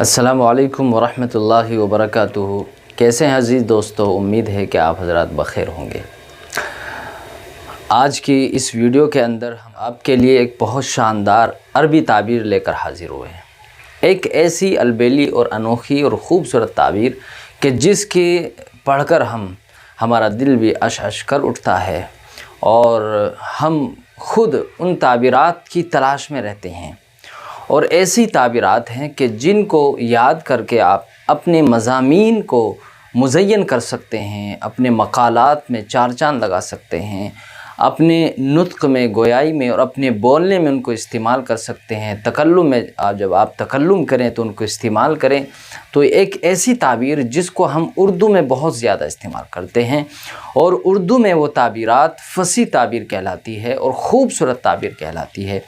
السلام علیکم ورحمۃ اللہ وبرکاتہ۔ کیسے ہیں عزیز دوستو؟ امید ہے کہ آپ حضرات بخیر ہوں گے۔ آج کی اس ویڈیو کے اندر ہم آپ کے لیے ایک بہت شاندار عربی تعبیر لے کر حاضر ہوئے ہیں۔ ایک ایسی البیلی اور انوکھی اور خوبصورت تعبیر کہ جس کی پڑھ کر ہمارا دل بھی اشعش کر اٹھتا ہے اور ہم خود ان تعبیرات کی تلاش میں رہتے ہیں، اور ایسی تعبیرات ہیں کہ جن کو یاد کر کے آپ اپنے مضامین کو مزین کر سکتے ہیں، اپنے مقالات میں چار چاند لگا سکتے ہیں، اپنے نطق میں، گویائی میں اور اپنے بولنے میں ان کو استعمال کر سکتے ہیں۔ تکلم میں جب آپ تکلم کریں تو ان کو استعمال کریں۔ تو ایک ایسی تعبیر جس کو ہم اردو میں بہت زیادہ استعمال کرتے ہیں، اور اردو میں وہ تعبیرات فصیح تعبیر کہلاتی ہے اور خوبصورت تعبیر کہلاتی ہے،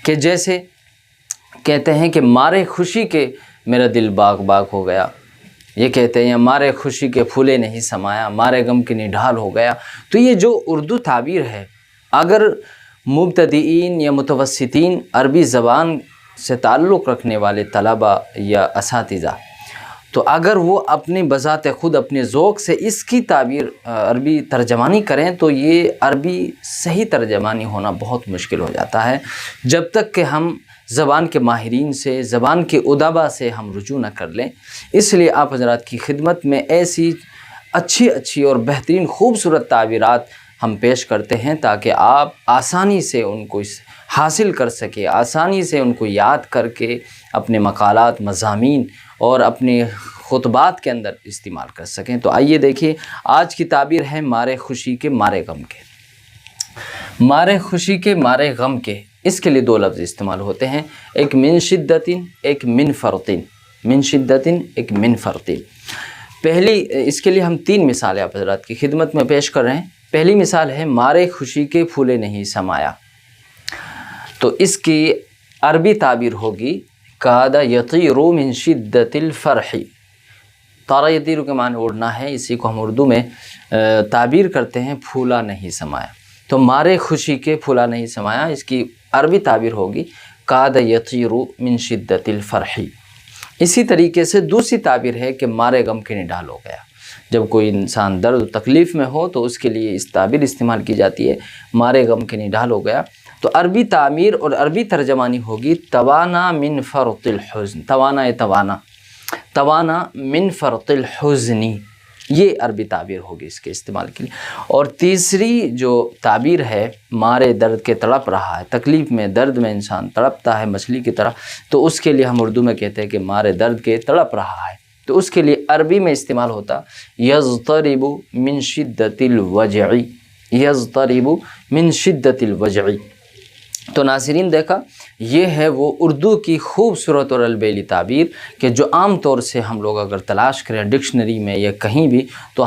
کہ جیسے کہتے ہیں کہ مارے خوشی کے میرا دل باغ باغ ہو گیا، یہ کہتے ہیں مارے خوشی کے پھولے نہیں سمایا، مارے غم کی نڈھال ہو گیا۔ تو یہ جو اردو تعبیر ہے، اگر مبتدئین یا متوسطین عربی زبان سے تعلق رکھنے والے طلبہ یا اساتذہ، تو اگر وہ اپنی بذات خود اپنے ذوق سے اس کی تعبیر عربی ترجمانی کریں تو یہ عربی صحیح ترجمانی ہونا بہت مشکل ہو جاتا ہے، جب تک کہ ہم زبان کے ماہرین سے، زبان کے ادبا سے ہم رجوع نہ کر لیں۔ اس لیے آپ حضرات کی خدمت میں ایسی اچھی اور بہترین خوبصورت تعبیرات ہم پیش کرتے ہیں، تاکہ آپ آسانی سے ان کو حاصل کر سکیں، آسانی سے ان کو یاد کر کے اپنے مقالات، مضامین اور اپنے خطبات کے اندر استعمال کر سکیں۔ تو آئیے دیکھیے، آج کی تعبیر ہے مارے خوشی کے مارے غم کے۔ مارے خوشی کے مارے غم کے، اس کے لیے دو لفظ استعمال ہوتے ہیں، ایک من شدتن، ایک من فرطن۔ من شدتن، ایک من فرطن۔ پہلی، اس کے لیے ہم تین مثالیں آپ حضرات کی خدمت میں پیش کر رہے ہیں۔ پہلی مثال ہے مارے خوشی کے پھولے نہیں سمایا، تو اس کی عربی تعبیر ہوگی کاد یطیر من شدت الفرح۔ طار یطیر کے معنی اڑنا ہے، اسی کو ہم اردو میں تعبیر کرتے ہیں پھولا نہیں سمایا۔ تو مارے خوشی کے پھولا نہیں سمایا، اس کی عربی تعبیر ہوگی کاد یطیر من شدت الفرح۔ اسی طریقے سے دوسری تعبیر ہے کہ مارے غم کے نڈھال ہو گیا۔ جب کوئی انسان درد و تکلیف میں ہو تو اس کے لیے اس تعبیر استعمال کی جاتی ہے، مارے غم کے نڈھال ہو گیا۔ تو عربی تعمیر اور عربی ترجمانی ہوگی توانا من فرط الحزن۔ توانا من فرط الحزن، یہ عربی تعبیر ہوگی اس کے استعمال کے لیے۔ اور تیسری جو تعبیر ہے مارے درد کے تڑپ رہا ہے، تکلیف میں، درد میں انسان تڑپتا ہے مچھلی کی طرح، تو اس کے لیے ہم اردو میں کہتے ہیں کہ مارے درد کے تڑپ رہا ہے، تو اس کے لیے عربی میں استعمال ہوتا یضطرب من شدت الوجع۔ یضطرب من شدت الوجع۔ تو ناظرین دیکھا، یہ ہے وہ اردو کی خوبصورت اور البیلی تعبیر کہ جو عام طور سے ہم لوگ اگر تلاش کریں ڈکشنری میں یا کہیں بھی، تو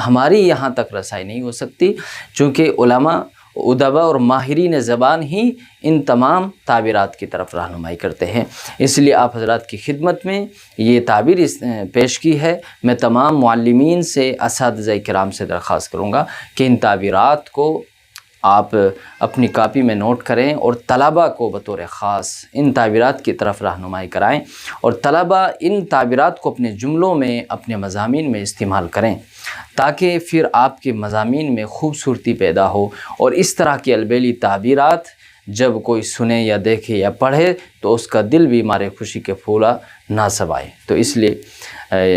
ہماری یہاں تک رسائی نہیں ہو سکتی، چونکہ علماء، ادبا اور ماہرین زبان ہی ان تمام تعبیرات کی طرف رہنمائی کرتے ہیں۔ اس لیے آپ حضرات کی خدمت میں یہ تعبیر پیش کی ہے۔ میں تمام معلمین سے، اساتذہ کرام سے درخواست کروں گا کہ ان تعبیرات کو آپ اپنی کاپی میں نوٹ کریں اور طلبہ کو بطور خاص ان تعبیرات کی طرف رہنمائی کرائیں، اور طلبہ ان تعبیرات کو اپنے جملوں میں، اپنے مضامین میں استعمال کریں، تاکہ پھر آپ کے مضامین میں خوبصورتی پیدا ہو، اور اس طرح کی البیلی تعبیرات جب کوئی سنے یا دیکھے یا پڑھے تو اس کا دل بھی مارے خوشی کے پھولا نہ سمائے۔ تو اس لیے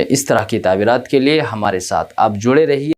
اس طرح کی تعبیرات کے لیے ہمارے ساتھ آپ جڑے رہیے۔